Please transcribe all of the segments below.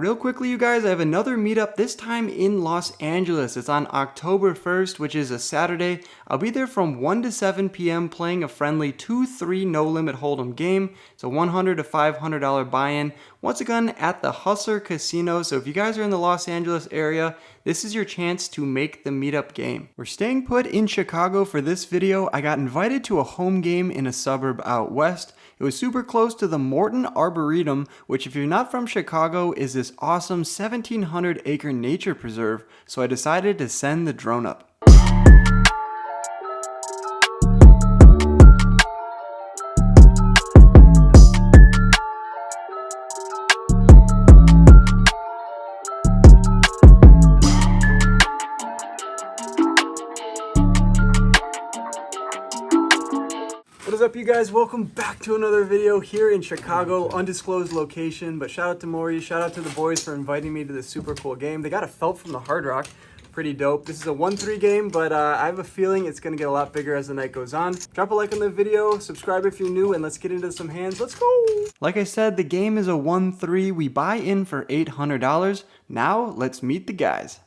Real quickly, you guys, I have another meetup, this time in Los Angeles. It's on October 1st, which is a Saturday. I'll be there from 1 to 7 p.m. playing a friendly 2-3 no-limit hold'em game. It's a $100 to $500 buy-in. Once again, at the Hustler Casino. So if you guys are in the Los Angeles area, this is your chance to make the meetup game. We're staying put in Chicago for this video. I got invited to a home game in a suburb out west. It was super close to the Morton Arboretum, which if you're not from Chicago is this awesome 1,700 acre nature preserve, so I decided to send the drone up. What is up, you guys? Welcome back to another video here in Chicago, undisclosed location, but shout out to Maury, shout out to the boys for inviting me to this super cool game. They got a felt from the Hard Rock, pretty dope. This is a 1-3 game, but I have a feeling it's gonna get a lot bigger as the night goes on. Drop a like on the video, subscribe if you're new, and let's get into some hands. Let's go! Like I said, the game is a 1-3. We buy in for $800. Now, let's meet the guys.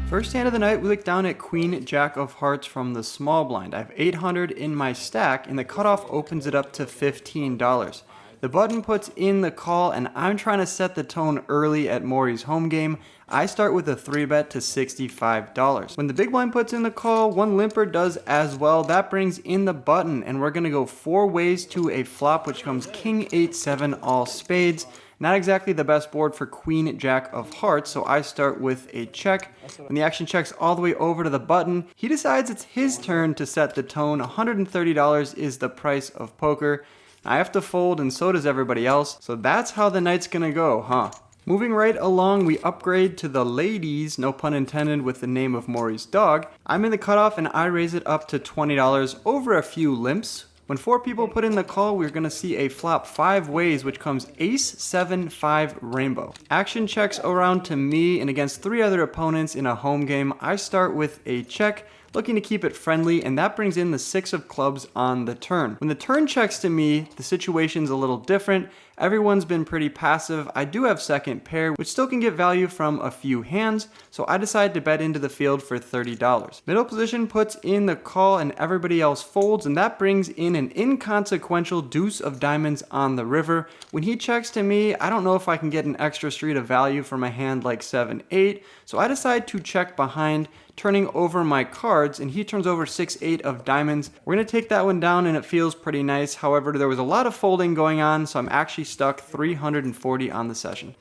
First hand of the night, we look down at Queen Jack of Hearts from the small blind. I have 800 in my stack, and the cutoff opens it up to $15. The button puts in the call, and I'm trying to set the tone early at Maury's home game. I start with a 3-bet to $65. When the big blind puts in the call, one limper does as well. That brings in the button, and we're gonna go 4 ways to a flop, which comes King 8-7 all spades. Not exactly the best board for Queen Jack of Hearts, so I start with a check. When the action checks all the way over to the button, he decides it's his turn to set the tone. $130 is the price of poker. I have to fold, and so does everybody else, so that's how the night's gonna go, huh? Moving right along, we upgrade to the ladies, no pun intended, with the name of Maury's dog. I'm in the cutoff, and I raise it up to $20 over a few limps. When 4 people put in the call, we're gonna see a flop 5 ways, which comes Ace-7-5 rainbow. Action checks around to me, and against 3 other opponents in a home game, I start with a check, looking to keep it friendly, and that brings in the 6 of clubs on the turn. When the turn checks to me, the situation's a little different. Everyone's been pretty passive. I do have second pair, which still can get value from a few hands, so I decide to bet into the field for $30. Middle position puts in the call, and everybody else folds, and that brings in an inconsequential deuce of diamonds on the river. When he checks to me, I don't know if I can get an extra street of value from a hand like 7-8, so I decide to check behind, turning over my cards, and he turns over 6-8 of diamonds. We're gonna take that one down, and it feels pretty nice. However, there was a lot of folding going on, so I'm actually stuck 340 on the session.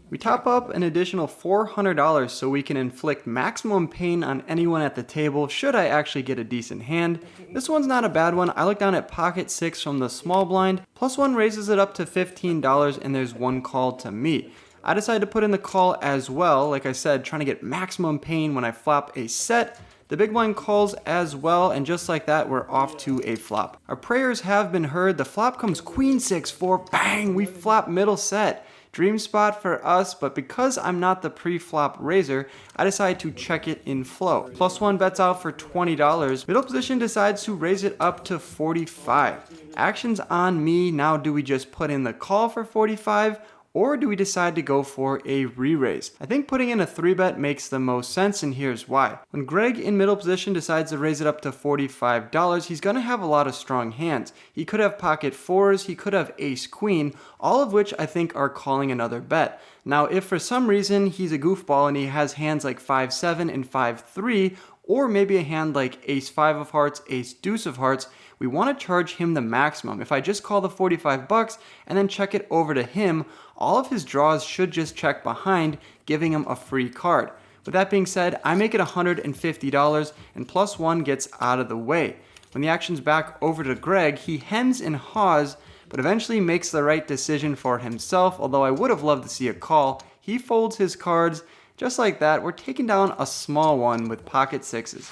We top up an additional $400 so we can inflict maximum pain on anyone at the table should I actually get a decent hand. This one's not a bad one. I look down at pocket 6 from the small blind. +1 raises it up to $15, and there's one call to me. I decided to put in the call as well, like I said, trying to get maximum pain when I flop a set. The big blind calls as well, and just like that, we're off to a flop. Our prayers have been heard. The flop comes Queen 6-4, bang, we flop middle set. Dream spot for us, but because I'm not the pre-flop raiser, I decide to check it in flow. +1 bets out for $20. Middle position decides to raise it up to 45. Action's on me. Now do we just put in the call for 45? Or do we decide to go for a re-raise? I think putting in a 3-bet makes the most sense, and here's why. When Greg in middle position decides to raise it up to $45, he's gonna have a lot of strong hands. He could have pocket 4s, he could have ace-queen, all of which I think are calling another bet. Now, if for some reason he's a goofball and he has hands like 5-7 and 5-3, or maybe a hand like ace-5 of hearts, ace-deuce of hearts, we want to charge him the maximum. If I just call the 45 bucks and then check it over to him, all of his draws should just check behind, giving him a free card. With that being said, I make it $150 and +1 gets out of the way. When the action's back over to Greg, he hems and haws, but eventually makes the right decision for himself, although I would have loved to see a call. He folds his cards. Just like that, we're taking down a small one with pocket sixes.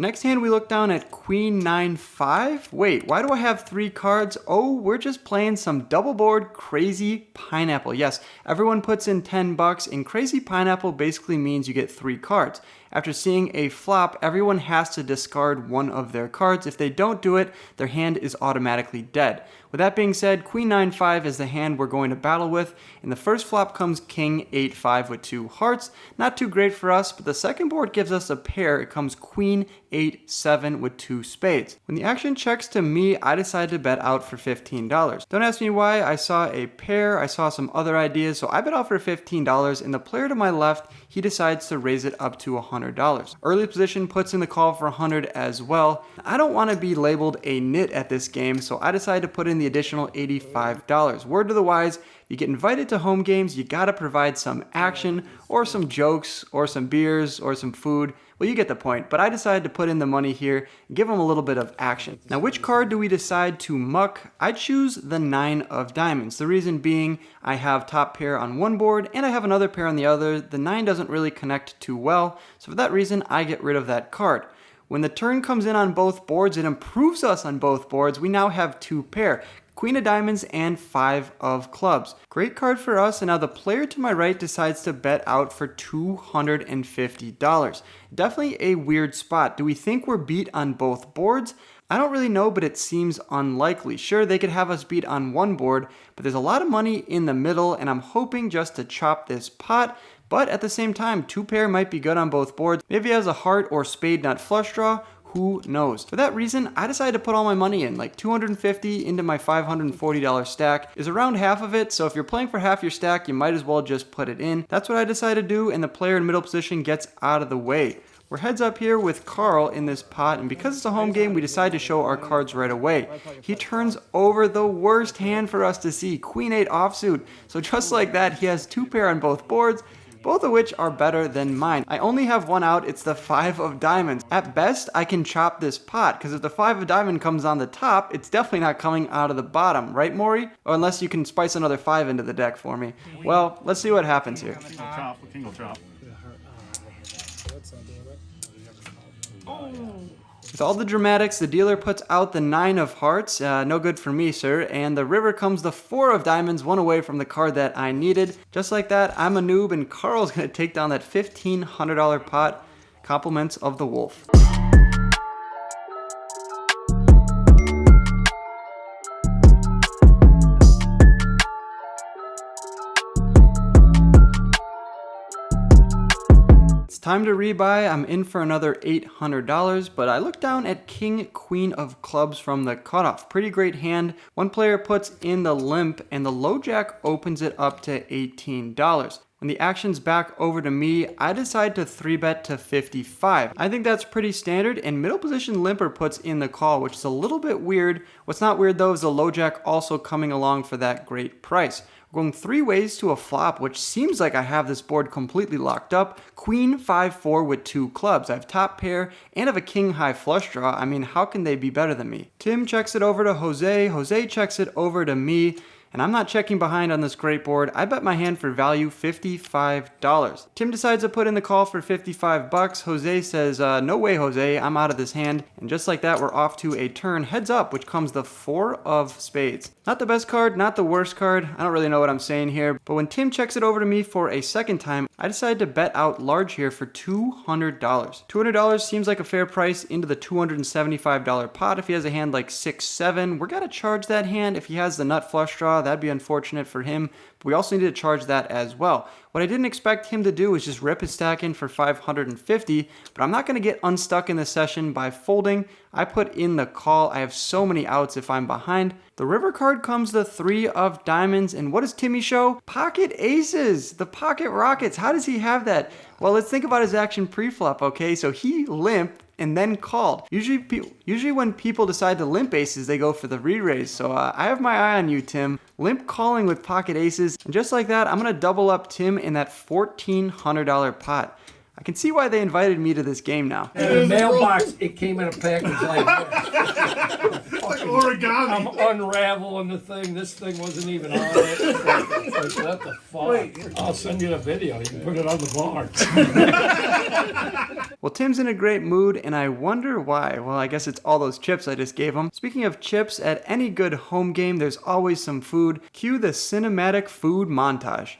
Next hand, we look down at Queen 9-5. Wait, why do I have 3 cards? Oh, we're just playing some double board Crazy Pineapple. Yes, everyone puts in 10 bucks, and Crazy Pineapple basically means you get 3 cards. After seeing a flop, everyone has to discard one of their cards. If they don't do it, their hand is automatically dead. With that being said, Queen 9-5 is the hand we're going to battle with. In the first flop comes King 8-5 with 2 hearts. Not too great for us, but the second board gives us a pair. It comes Queen 8-7 with 2 spades. When the action checks to me, I decided to bet out for $15. Don't ask me why. I saw a pair, I saw some other ideas, so I bet out for $15, and the player to my left, he decides to raise it up to $100. Early position puts in the call for $100 as well. I don't want to be labeled a nit at this game, so I decided to put in the additional $85. Word to the wise, you get invited to home games, you gotta provide some action, or some jokes, or some beers, or some food. Well, you get the point, but I decided to put in the money here and give them a little bit of action. Now, which card do we decide to muck? I choose the 9 of diamonds. The reason being, I have top pair on one board, and I have another pair on the other. The 9 doesn't really connect too well, so for that reason, I get rid of that card. When the turn comes in on both boards, it improves us on both boards. We now have 2 pair. Queen of diamonds and 5 of clubs. Great card for us, and now the player to my right decides to bet out for $250. Definitely a weird spot. Do we think we're beat on both boards? I don't really know, but it seems unlikely. Sure, they could have us beat on one board, but there's a lot of money in the middle, and I'm hoping just to chop this pot. But at the same time, 2 pair might be good on both boards. Maybe he has a heart or spade nut flush draw. Who knows? For that reason, I decided to put all my money in, like $250 into my $540 stack is around half of it, so if you're playing for half your stack, you might as well just put it in. That's what I decided to do, and the player in middle position gets out of the way. We're heads up here with Carl in this pot, and because it's a home game, we decide to show our cards right away. He turns over the worst hand for us to see, Queen 8 offsuit. So just like that, he has 2 pair on both boards, both of which are better than mine. I only have one out, it's the 5 of diamonds. At best, I can chop this pot, because if the 5 of diamond comes on the top, it's definitely not coming out of the bottom, right, Maury? Or unless you can spice another 5 into the deck for me. Well, let's see what happens here. King will chop. With all the dramatics, the dealer puts out the 9 of hearts, no good for me, sir, and the river comes the 4 of diamonds, one away from the card that I needed. Just like that, I'm a noob, and Carl's gonna take down that $1,500 pot. Compliments of the Wolf. Time to rebuy. I'm in for another $800, but I look down at King Queen of clubs from the cutoff. Pretty great hand. One player puts in the limp, and the low jack opens it up to $18. When the action's back over to me, I decide to 3-bet to 55. I think that's pretty standard, and middle position limper puts in the call, which is a little bit weird. What's not weird though is the low jack also coming along for that great price. We're going 3 ways to a flop, which seems like I have this board completely locked up. Queen 5-4 with 2 clubs. I have top pair and have a king high flush draw. I mean, how can they be better than me? Tim checks it over to Jose. Jose checks it over to me. And I'm not checking behind on this great board. I bet my hand for value $55. Tim decides to put in the call for 55 bucks. Jose says, no way, Jose, I'm out of this hand. And just like that, we're off to a turn heads up, which comes the 4 of spades. Not the best card, not the worst card. I don't really know what I'm saying here. But when Tim checks it over to me for a second time, I decided to bet out large here for $200. $200 seems like a fair price into the $275 pot. If he has a hand like 6-7, we're gonna charge that hand. If he has the nut flush draw, that'd be unfortunate for him, but we also need to charge that as well. What I didn't expect him to do is just rip his stack in for $550, but I'm not going to get unstuck in this session by folding. I put in the call. I have so many outs if I'm behind. The river card comes the 3 of diamonds, and what does Timmy show? Pocket aces, the pocket rockets. How does he have that? Well, let's think about his action pre-flop, okay? So he limped and then called. Usually when people decide to limp aces, they go for the re-raise. So I have my eye on you, Tim. Limp calling with pocket aces. And just like that, I'm gonna double up Tim in that $1,400 pot. I can see why they invited me to this game now. In the mailbox, it came in a package like this. Like origami. I'm unraveling the thing. This thing wasn't even on it. It's like, what the fuck? Wait. I'll send you the video. You can put it on the bar. Well, Tim's in a great mood, and I wonder why. Well, I guess it's all those chips I just gave him. Speaking of chips, at any good home game, there's always some food. Cue the cinematic food montage.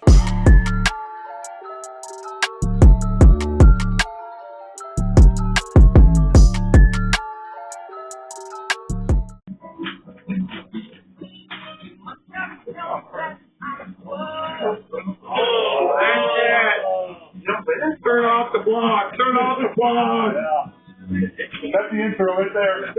Turn off the block. Turn off the block. That's the intro right there.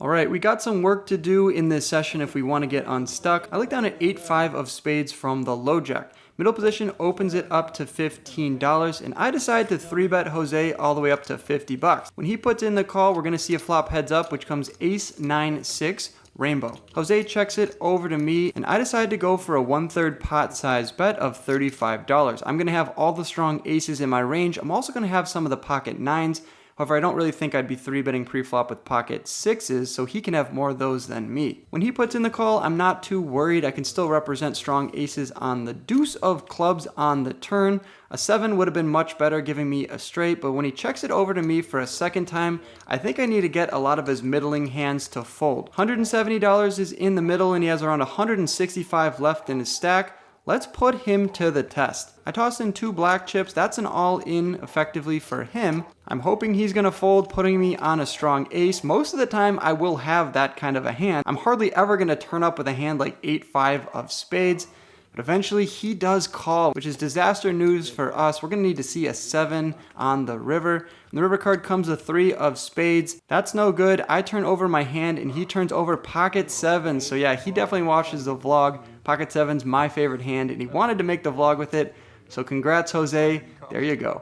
All right, we got some work to do in this session if we want to get unstuck. I look down at 8-5 of spades from the low jack. Middle position opens it up to $15, and I decide to 3-bet Jose all the way up to $50. When he puts in the call, we're going to see a flop heads up, which comes ace, 9, 6, rainbow. Jose checks it over to me, and I decide to go for a 1/3 pot size bet of $35. I'm going to have all the strong aces in my range. I'm also going to have some of the pocket 9s. However, I don't really think I'd be 3-betting pre-flop with pocket 6s, so he can have more of those than me. When he puts in the call, I'm not too worried. I can still represent strong aces on the deuce of clubs on the turn. A 7 would have been much better, giving me a straight, but when he checks it over to me for a second time, I think I need to get a lot of his middling hands to fold. $170 is in the middle, and he has around $165 left in his stack. Let's put him to the test. I toss in 2 black chips. That's an all-in effectively for him. I'm hoping he's gonna fold, putting me on a strong ace. Most of the time, I will have that kind of a hand. I'm hardly ever gonna turn up with a hand like 8-5 of spades. But eventually he does call, which is disaster news for us. We're going to need to see a 7 on the river. On the river card comes a 3 of spades. That's no good. I turn over my hand and he turns over pocket 7. So yeah, he definitely watches the vlog. Pocket 7's my favorite hand and he wanted to make the vlog with it. So congrats, Jose. There you go.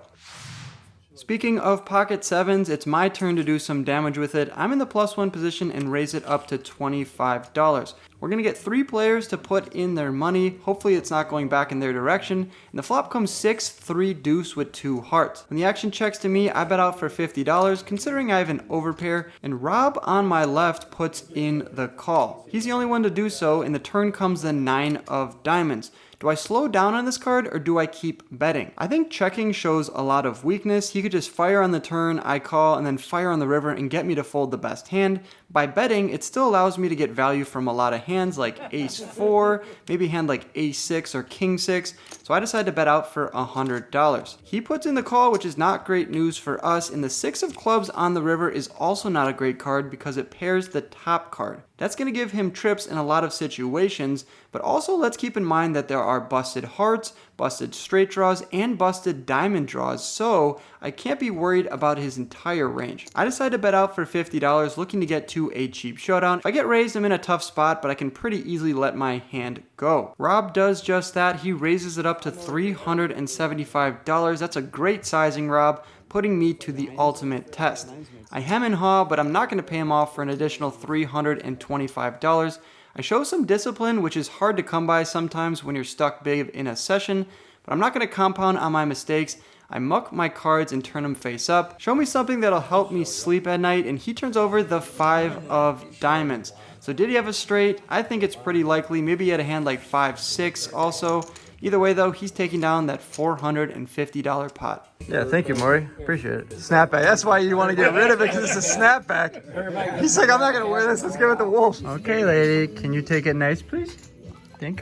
Speaking of pocket 7s, it's my turn to do some damage with it. I'm in the +1 position and raise it up to $25. We're going to get 3 players to put in their money. Hopefully it's not going back in their direction. And the flop comes 6, 3 deuce with 2 hearts. When the action checks to me, I bet out for $50, considering I have an overpair. And Rob on my left puts in the call. He's the only one to do so, and the turn comes the 9 of diamonds. Do I slow down on this card or do I keep betting? I think checking shows a lot of weakness. He could just fire on the turn, I call, and then fire on the river and get me to fold the best hand. By betting, it still allows me to get value from a lot of hands like ace 4, maybe a hand like ace 6 or king 6. So I decide to bet out for $100. He puts in the call, which is not great news for us, and the 6 of clubs on the river is also not a great card because it pairs the top card. That's going to give him trips in a lot of situations, but also let's keep in mind that there are busted hearts, busted straight draws, and busted diamond draws, so I can't be worried about his entire range. I decide to bet out for $50, looking to get to a cheap showdown. If I get raised, I'm in a tough spot, but I can pretty easily let my hand go. Rob does just that. He raises it up to $375. That's a great sizing, Rob, putting me to the ultimate test. I hem and haw, but I'm not going to pay him off for an additional $325. I show some discipline, which is hard to come by sometimes when you're stuck big in a session, but I'm not going to compound on my mistakes. I muck my cards and turn them face up. Show me something that'll help me sleep at night, and he turns over the 5 of diamonds. So did he have a straight? I think it's pretty likely. Maybe he had a hand like 5-6 also. Either way, though, he's taking down that $450 pot. Yeah, thank you, Maury. Appreciate it. Snapback. That's why you want to get rid of it, because it's a snapback. He's like, I'm not going to wear this. Let's give it to Wolf. Okay, lady. Can you take it nice, please?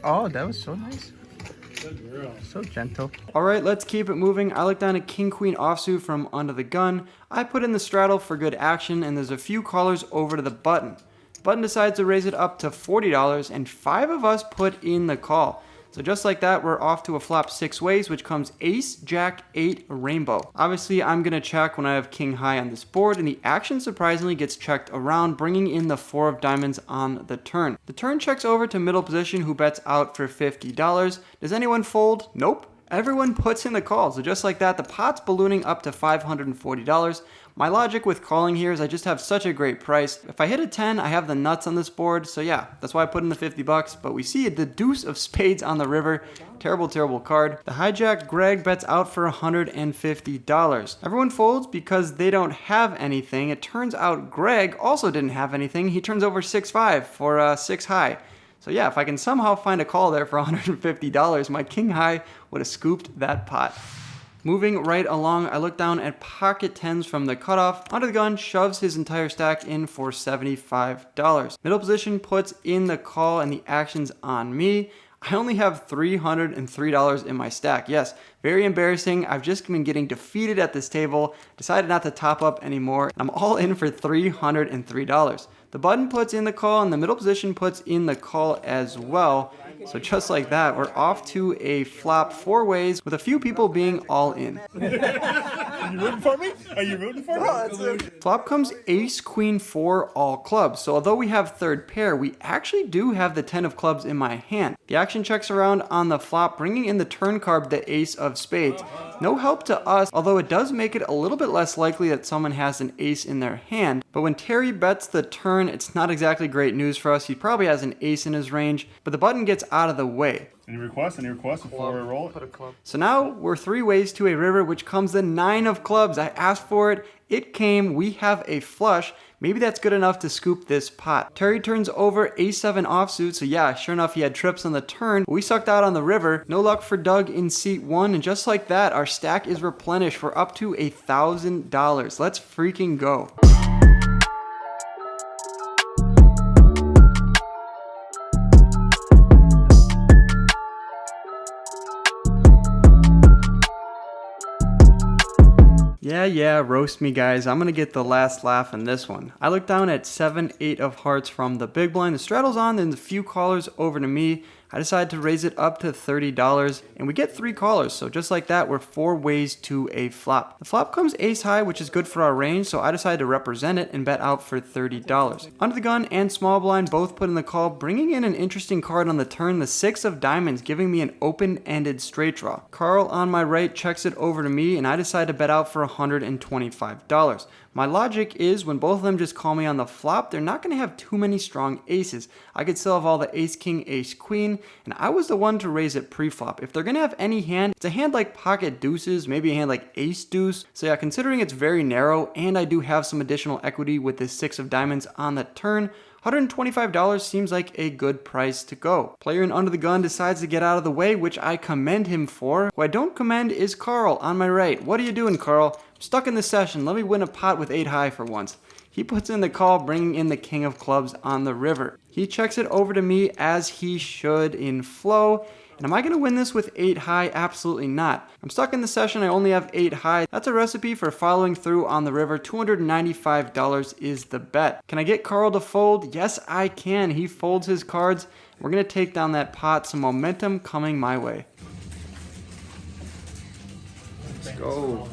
Oh, that was so nice. So gentle. All right, let's keep it moving. I look down at king queen offsuit from under the gun. I put in the straddle for good action, and there's a few callers over to the button. The button decides to raise it up to $40, and 5 of us put in the call. So just like that, we're off to a flop 6 ways, which comes ace, jack, 8, rainbow. Obviously, I'm going to check when I have king high on this board, and the action surprisingly gets checked around, bringing in the 4 of diamonds on the turn. The turn checks over to middle position, who bets out for $50. Does anyone fold? Nope. Everyone puts in the call, so just like that, the pot's ballooning up to $540. My logic with calling here is I just have such a great price. If I hit a 10, I have the nuts on this board, so yeah, that's why I put in the 50 bucks, but we see the deuce of spades on the river. Terrible, terrible card. The hijack Greg bets out for $150. Everyone folds because they don't have anything. It turns out Greg also didn't have anything. He turns over 6-5 for 6 high. So yeah, if I can somehow find a call there for $150, my king high would have scooped that pot. Moving right along, I look down at pocket tens from the cutoff. Under the gun shoves his entire stack in for $75. Middle position puts in the call and the action's on me. I only have $303 in my stack. Yes, very embarrassing. I've just been getting defeated at this table, decided not to top up anymore. I'm all in for $303. The button puts in the call and the middle position puts in the call as well. So just like that, we're off to a flop 4 ways with a few people being all in. Are you rooting for me? Are you rooting for me? No, that's it. Flop comes ace, queen, 4, all clubs. So although we have third pair, we actually do have the 10 of clubs in my hand. The action checks around on the flop, bringing in the turn card, the ace of spades. No help to us, although it does make it a little bit less likely that someone has an ace in their hand. But when Terry bets the turn, it's not exactly great news for us. He probably has an ace in his range, but the button gets out of the way. Any requests? Any requests before we roll it? So now we're 3 ways to a river, which comes the 9 of clubs. I asked for it. It came. We have a flush. Maybe that's good enough to scoop this pot. Terry turns over a7 offsuit. So yeah, sure enough, he had trips on the turn. But we sucked out on the river. No luck for Doug in seat 1. And just like that, our stack is replenished. We're up to $1,000. Let's freaking go. Yeah, roast me guys. I'm gonna get the last laugh in this one. I look down at 7, 8 of hearts from the big blind. The straddle's on, then the few callers over to me. I decide to raise it up to $30 and we get 3 callers. So just like that, we're 4 ways to a flop. The flop comes ace high, which is good for our range. So I decide to represent it and bet out for $30. Under the gun and small blind both put in the call, bringing in an interesting card on the turn, the 6 of diamonds, giving me an open-ended straight draw. Carl on my right checks it over to me and I decide to bet out for $125. My logic is when both of them just call me on the flop, they're not going to have too many strong aces. I could still have all the ace king, ace queen, and I was the one to raise it pre-flop. If they're going to have any hand, it's a hand like pocket deuces, maybe a hand like ace deuce. So yeah, considering it's very narrow and I do have some additional equity with this 6 of diamonds on the turn, $125 seems like a good price to go. Player in under the gun decides to get out of the way, which I commend him for. Who I don't commend is Carl on my right. What are you doing, Carl? I'm stuck in this session. Let me win a pot with 8 high for once. He puts in the call, bringing in the king of clubs on the river. He checks it over to me as he should in flow. And am I going to win this with 8 high? Absolutely not. I'm stuck in the session. I only have 8 high. That's a recipe for following through on the river. $295 is the bet. Can I get Carl to fold? Yes, I can. He folds his cards. We're going to take down that pot. Some momentum coming my way. Let's go.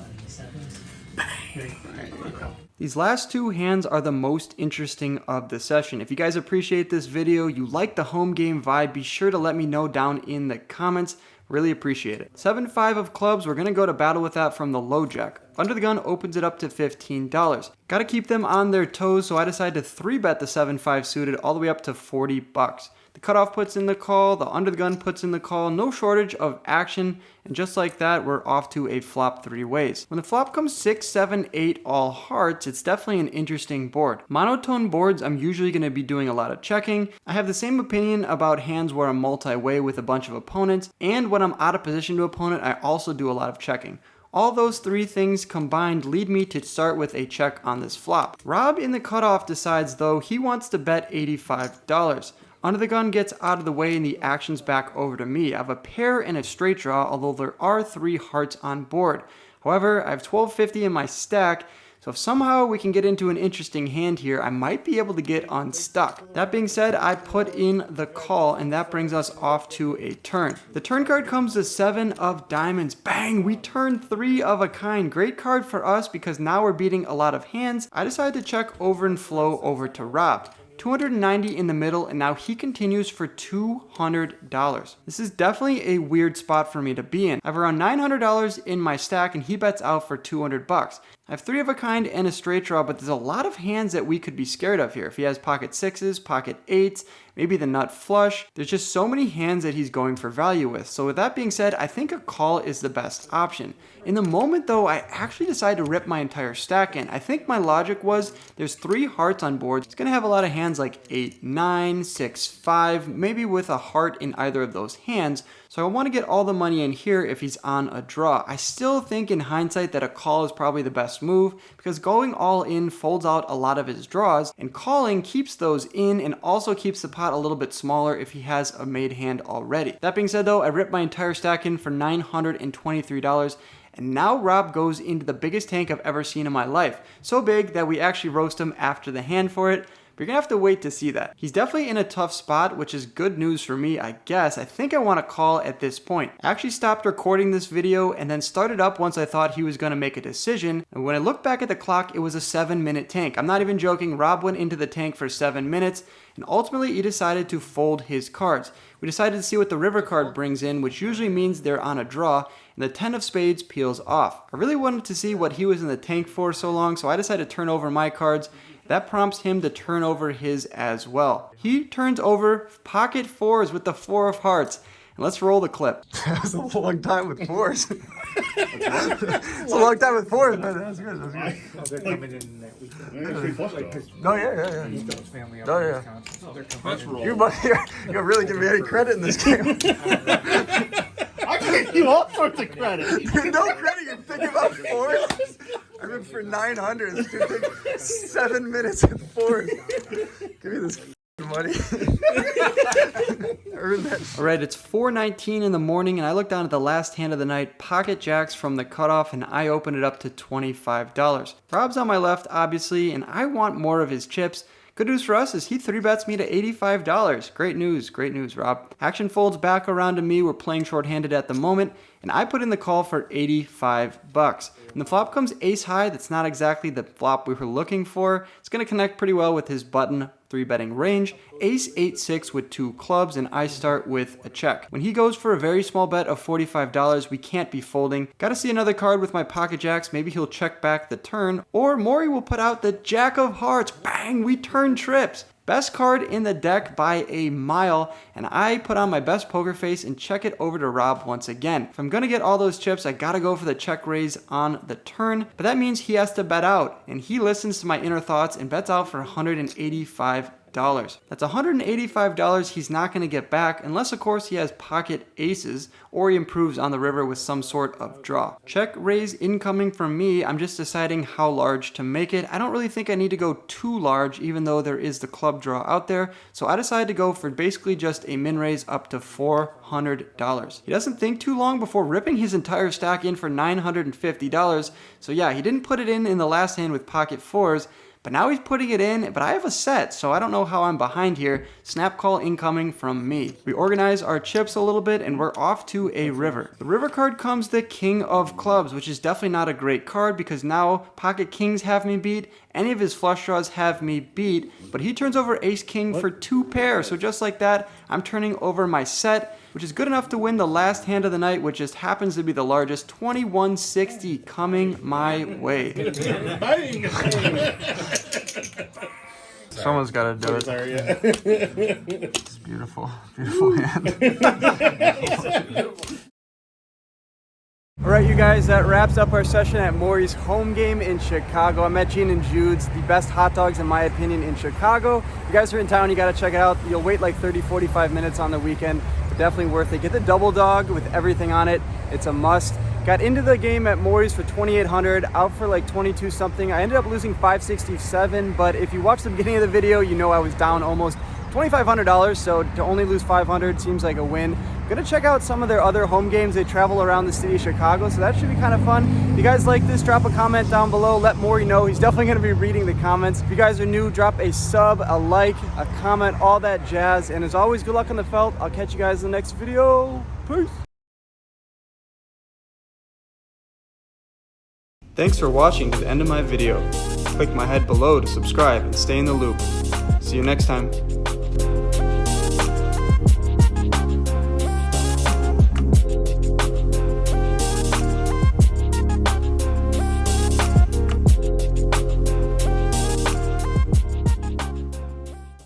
These last 2 hands are the most interesting of the session. If you guys appreciate this video, you like the home game vibe, be sure to let me know down in the comments. Really appreciate it. 7-5 of clubs, we're gonna go to battle with that from the low jack. Under the gun opens it up to $15. Gotta keep them on their toes, so I decide to 3-bet the 7-5 suited all the way up to $40. The cutoff puts in the call, the under the gun puts in the call, no shortage of action, and just like that, we're off to a flop 3 ways. When the flop comes 6, 7, 8, all hearts, it's definitely an interesting board. Monotone boards, I'm usually going to be doing a lot of checking. I have the same opinion about hands where I'm multi-way with a bunch of opponents, and when I'm out of position to opponent, I also do a lot of checking. All those 3 things combined lead me to start with a check on this flop. Rob in the cutoff decides though he wants to bet $85. Under the gun gets out of the way and the action's back over to me. I have a pair and a straight draw, although there are 3 hearts on board. However, I have $12.50 in my stack, so if somehow we can get into an interesting hand here, I might be able to get unstuck. That being said, I put in the call and that brings us off to a turn. The turn card comes the 7 of diamonds. Bang, we turn 3 of a kind. Great card for us because now we're beating a lot of hands. I decided to check over and flow over to Rob. 290 in the middle, and now he continues for $200. This is definitely a weird spot for me to be in. I have around $900 in my stack, and he bets out for 200 bucks. I have 3 of a kind and a straight draw, but there's a lot of hands that we could be scared of here. If he has pocket 6s, pocket 8s, maybe the nut flush, there's just so many hands that he's going for value with. So with that being said, I think a call is the best option. In the moment though, I actually decided to rip my entire stack in. I think my logic was there's 3 hearts on board. It's gonna have a lot of hands like 8, 9, 6, 5, maybe with a heart in either of those hands. So I want to get all the money in here if he's on a draw. I still think in hindsight that a call is probably the best move because going all in folds out a lot of his draws, and calling keeps those in and also keeps the pot a little bit smaller if he has a made hand already. That being said though, I ripped my entire stack in for $923. And now Rob goes into the biggest tank I've ever seen in my life. So big that we actually roast him after the hand for it. But you're gonna have to wait to see that. He's definitely in a tough spot, which is good news for me, I guess. I think I want to call at this point. I actually stopped recording this video and then started up once I thought he was gonna make a decision. And when I looked back at the clock, it was a 7-minute tank. I'm not even joking. Rob went into the tank for 7 minutes, and ultimately he decided to fold his cards. We decided to see what the river card brings in, which usually means they're on a draw, and the 10 of spades peels off. I really wanted to see what he was in the tank for so long, so I decided to turn over my cards. That prompts him to turn over his as well. He turns over pocket 4s with the 4 of hearts. And let's roll the clip. That's a long time with 4s. It's a long time with 4s, but that's good. That's good. They're coming in that weekend. No, yeah. He's got his family up Oh, in yeah. Wisconsin, so they're coming in. You're really giving me any credit in this game. I can't give all sorts of credit. No credit. You're thinking about 4s. I ripped for 900. This dude took 7 minutes with 4s. Give me this money. Earn that. All right, it's 4:19 in the morning, and I look down at the last hand of the night, pocket jacks from the cutoff, and I open it up to $25. Rob's on my left, obviously, and I want more of his chips. Good news for us is he 3-bets me to $85. Great news, Rob. Action folds back around to me. We're playing shorthanded at the moment, and I put in the call for 85 bucks. And the flop comes ace high. That's not exactly the flop we were looking for. It's going to connect pretty well with his button 3-betting range. Ace 8-6 with 2 clubs, and I start with a check. When he goes for a very small bet of $45, we can't be folding. Got to see another card with my pocket jacks. Maybe he'll check back the turn, or Maury will put out the jack of hearts. Bang, we turn trips. Best card in the deck by a mile, and I put on my best poker face and check it over to Rob once again. If I'm gonna get all those chips, I gotta go for the check raise on the turn, but that means he has to bet out, and he listens to my inner thoughts and bets out for $185. That's $185 he's not going to get back unless of course he has pocket aces or he improves on the river with some sort of draw. Check raise incoming from me. I'm just deciding how large to make it. I don't really think I need to go too large even though there is the club draw out there. So I decided to go for basically just a min raise up to $400. He doesn't think too long before ripping his entire stack in for $950. So yeah, he didn't put it in the last hand with pocket 4s. But now he's putting it in, but I have a set, so I don't know how I'm behind here. Snap call incoming from me. We organize our chips a little bit, and we're off to a river. The river card comes the king of clubs, which is definitely not a great card because now pocket kings have me beat. Any of his flush draws have me beat, but he turns over ace king for 2 pairs. So just like that, I'm turning over my set, which is good enough to win the last hand of the night, which just happens to be the largest, 2160 coming my way. Someone's got to do it. Sorry, yeah. It's beautiful, beautiful hand. All right, you guys, that wraps up our session at Maury's home game in Chicago. I'm at Gene and Jude's, the best hot dogs in my opinion in Chicago. If you guys are in town, you gotta check it out. You'll wait like 30-45 minutes on the weekend, but definitely worth it. Get the double dog with everything on it. It's a must. Got into the game at Maury's for 2,800, out for like 22 something. I ended up losing 567, but if you watch the beginning of the video, you know I was down almost $2,500, so to only lose 500 seems like a win. I'm gonna check out some of their other home games. They travel around the city of Chicago, so that should be kind of fun. If you guys like this, drop a comment down below. Let Maury know. He's definitely gonna be reading the comments. If you guys are new, drop a sub, a like, a comment, all that jazz. And as always, good luck on the felt. I'll catch you guys in the next video. Peace. Thanks for watching to the end of my video. Click my head below to subscribe and stay in the loop. See you next time.